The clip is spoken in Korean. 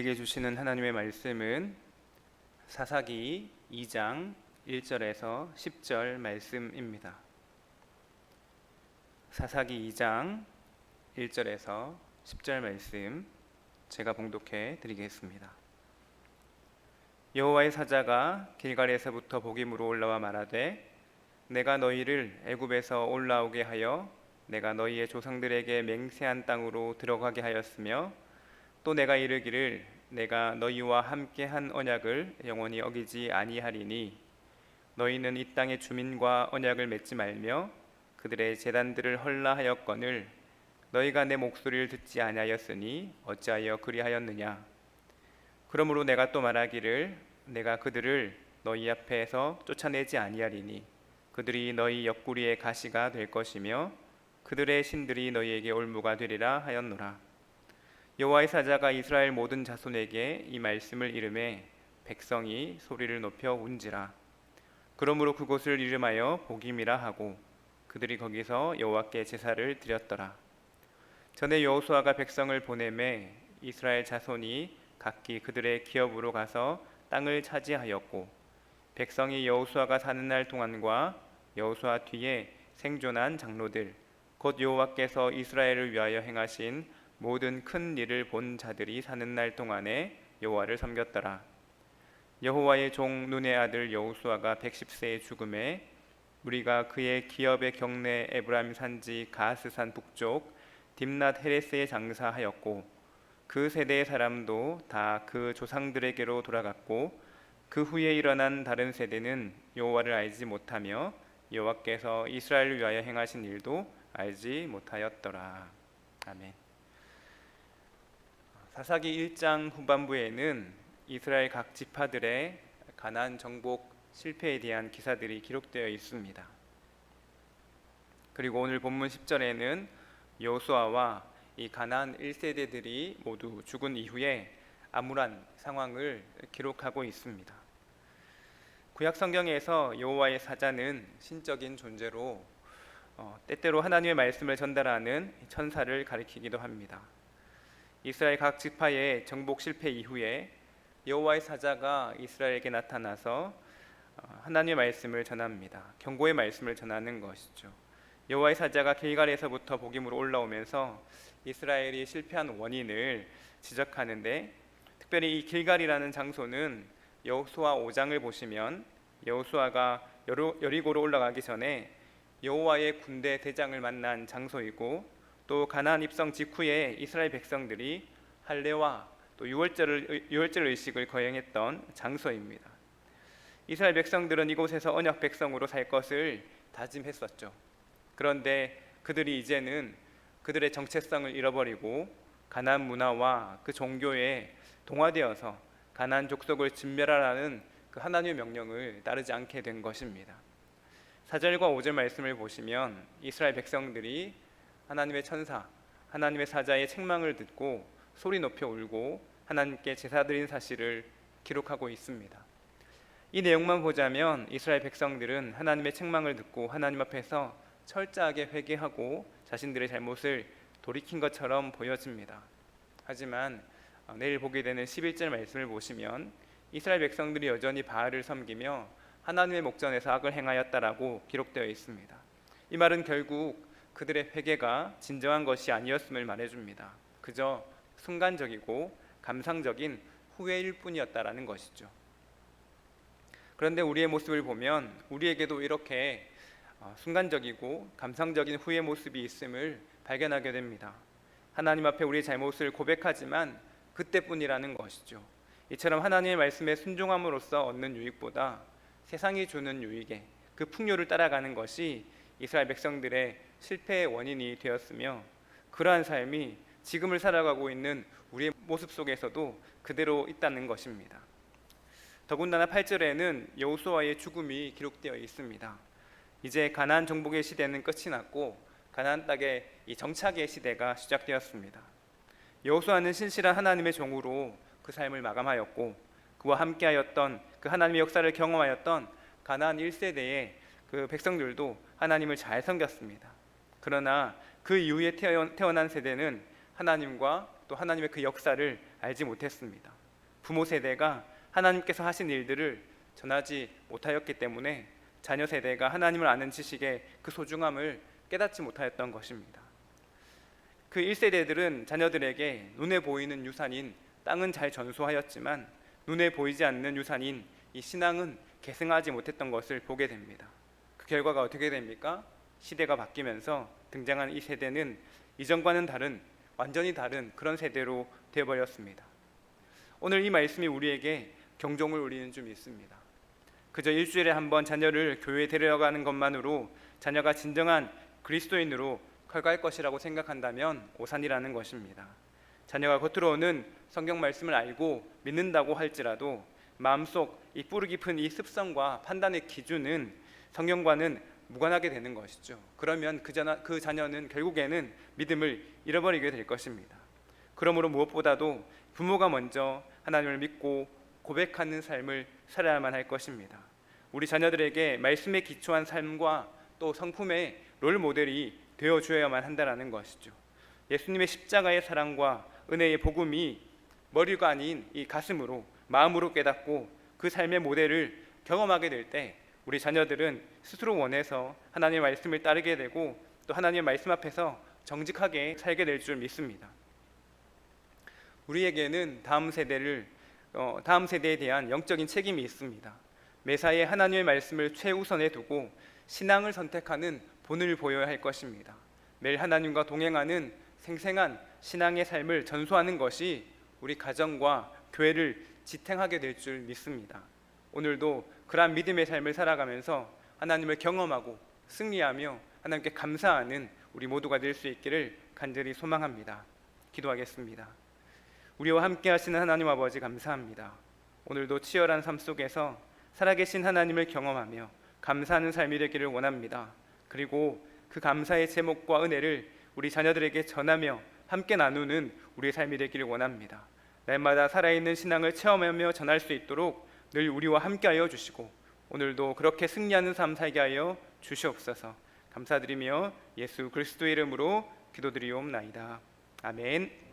우리에게 주시는 하나님의 말씀은 사사기 2장 1절에서 10절 말씀입니다. 사사기 2장 1절에서 10절 말씀 제가 봉독해 드리겠습니다. 여호와의 사자가 길갈에서부터 복임으로 올라와 말하되 내가 너희를 애굽에서 올라오게 하여 내가 너희의 조상들에게 맹세한 땅으로 들어가게 하였으며 또 내가 이르기를 내가 너희와 함께한 언약을 영원히 어기지 아니하리니 너희는 이 땅의 주민과 언약을 맺지 말며 그들의 제단들을 헐라하였거늘 너희가 내 목소리를 듣지 아니하였으니 어찌하여 그리하였느냐. 그러므로 내가 또 말하기를 내가 그들을 너희 앞에서 쫓아내지 아니하리니 그들이 너희 옆구리의 가시가 될 것이며 그들의 신들이 너희에게 올무가 되리라 하였노라. 여호와의 사자가 이스라엘 모든 자손에게 이 말씀을 이르매 백성이 소리를 높여 운지라. 그러므로 그곳을 이름하여 복임이라 하고 그들이 거기서 여호와께 제사를 드렸더라. 전에 여호수아가 백성을 보내매 이스라엘 자손이 각기 그들의 기업으로 가서 땅을 차지하였고 백성이 여호수아가 사는 날 동안과 여호수아 뒤에 생존한 장로들 곧 여호와께서 이스라엘을 위하여 행하신 모든 큰 일을 본 자들이 사는 날 동안에 여호와를 섬겼더라. 여호와의 종 눈의 아들 여호수아가 110세에 죽음에 우리가 그의 기업의 경내 에브라임 산지 가스산 북쪽 딥낫 헤레스에 장사하였고 그 세대의 사람도 다 그 조상들에게로 돌아갔고 그 후에 일어난 다른 세대는 여호와를 알지 못하며 여호와께서 이스라엘을 위하여 행하신 일도 알지 못하였더라. 아멘. 사사기 1장 후반부에는 이스라엘 각 지파들의 가나안 정복 실패에 대한 기사들이 기록되어 있습니다. 그리고 오늘 본문 10절에는 여호수아와 이 가나안 1세대들이 모두 죽은 이후에 암울한 상황을 기록하고 있습니다. 구약 성경에서 여호와의 사자는 신적인 존재로 때때로 하나님의 말씀을 전달하는 천사를 가리키기도 합니다. 이스라엘 각 지파의 정복 실패 이후에 여호와의 사자가 이스라엘에게 나타나서 하나님의 말씀을 전합니다. 경고의 말씀을 전하는 것이죠. 여호와의 사자가 길갈에서부터 복임으로 올라오면서 이스라엘이 실패한 원인을 지적하는데 특별히 이 길갈이라는 장소는 여호수아 5장을 보시면 여호수아가 여리고로 올라가기 전에 여호와의 군대 대장을 만난 장소이고 또 가나안 입성 직후에 이스라엘 백성들이 할례와 또 유월절 의식을 거행했던 장소입니다. 이스라엘 백성들은 이곳에서 언약 백성으로 살 것을 다짐했었죠. 그런데 그들이 이제는 그들의 정체성을 잃어버리고 가나안 문화와 그 종교에 동화되어서 가나안 족속을 진멸하라는 그 하나님의 명령을 따르지 않게 된 것입니다. 4절과 5절 말씀을 보시면 이스라엘 백성들이 하나님의 천사, 하나님의 사자의 책망을 듣고 소리 높여 울고 하나님께 제사 드린 사실을 기록하고 있습니다. 이 내용만 보자면 이스라엘 백성들은 하나님의 책망을 듣고 하나님 앞에서 철저하게 회개하고 자신들의 잘못을 돌이킨 것처럼 보여집니다. 하지만 내일 보게 되는 11절 말씀을 보시면 이스라엘 백성들이 여전히 바알을 섬기며 하나님의 목전에서 악을 행하였다라고 기록되어 있습니다. 이 말은 결국 그들의 회개가 진정한 것이 아니었음을 말해줍니다. 그저 순간적이고 감상적인 후회일 뿐이었다라는 것이죠. 그런데 우리의 모습을 보면 우리에게도 이렇게 순간적이고 감상적인 후회 모습이 있음을 발견하게 됩니다. 하나님 앞에 우리의 잘못을 고백하지만 그때뿐이라는 것이죠. 이처럼 하나님의 말씀에 순종함으로써 얻는 유익보다 세상이 주는 유익에 그 풍요를 따라가는 것이 이스라엘 백성들의 실패의 원인이 되었으며 그러한 삶이 지금을 살아가고 있는 우리의 모습 속에서도 그대로 있다는 것입니다. 더군다나 8절에는 여호수아의 죽음이 기록되어 있습니다. 이제 가나안 정복의 시대는 끝이 났고 가나안 땅의 이 정착의 시대가 시작되었습니다. 여호수아는 신실한 하나님의 종으로 그 삶을 마감하였고 그와 함께하였던 그 하나님의 역사를 경험하였던 가나안 1세대의 그 백성들도 하나님을 잘 섬겼습니다. 그러나 그 이후에 태어난 세대는 하나님과 또 하나님의 그 역사를 알지 못했습니다. 부모 세대가 하나님께서 하신 일들을 전하지 못하였기 때문에 자녀 세대가 하나님을 아는 지식의 그 소중함을 깨닫지 못하였던 것입니다. 그 1세대들은 자녀들에게 눈에 보이는 유산인 땅은 잘 전수하였지만 눈에 보이지 않는 유산인 이 신앙은 계승하지 못했던 것을 보게 됩니다. 그 결과가 어떻게 됩니까? 시대가 바뀌면서 등장한 이 세대는 이전과는 다른, 완전히 다른 그런 세대로 되어버렸습니다. 오늘 이 말씀이 우리에게 경종을 울리는 줄 믿습니다. 그저 일주일에 한 번 자녀를 교회에 데려가는 것만으로 자녀가 진정한 그리스도인으로 커갈 것이라고 생각한다면 오산이라는 것입니다. 자녀가 겉으로는 성경 말씀을 알고 믿는다고 할지라도 마음속 이 뿌리 깊은 이 습성과 판단의 기준은 성경과는 무관하게 되는 것이죠. 그러면 그 자녀는 결국에는 믿음을 잃어버리게 될 것입니다. 그러므로 무엇보다도 부모가 먼저 하나님을 믿고 고백하는 삶을 살아야만 할 것입니다. 우리 자녀들에게 말씀에 기초한 삶과 또 성품의 롤 모델이 되어주어야만 한다는 것이죠. 예수님의 십자가의 사랑과 은혜의 복음이 머리가 아닌 이 가슴으로, 마음으로 깨닫고 그 삶의 모델을 경험하게 될 때 우리 자녀들은 스스로 원해서 하나님의 말씀을 따르게 되고 또 하나님의 말씀 앞에서 정직하게 살게 될 줄 믿습니다. 우리에게는 다음 세대에 대한 영적인 책임이 있습니다. 매사에 하나님의 말씀을 최우선에 두고 신앙을 선택하는 본을 보여야 할 것입니다. 매일 하나님과 동행하는 생생한 신앙의 삶을 전수하는 것이 우리 가정과 교회를 지탱하게 될 줄 믿습니다. 오늘도 그러한 믿음의 삶을 살아가면서 하나님을 경험하고 승리하며 하나님께 감사하는 우리 모두가 될 수 있기를 간절히 소망합니다. 기도하겠습니다. 우리와 함께 하시는 하나님 아버지 감사합니다. 오늘도 치열한 삶 속에서 살아계신 하나님을 경험하며 감사하는 삶이 되기를 원합니다. 그리고 그 감사의 제목과 은혜를 우리 자녀들에게 전하며 함께 나누는 우리의 삶이 되기를 원합니다. 날마다 살아있는 신앙을 체험하며 전할 수 있도록 늘 우리와 함께하여 주시고 오늘도 그렇게 승리하는 삶 살게 하여 주시옵소서. 감사드리며 예수 그리스도의 이름으로 기도드리옵나이다. 아멘.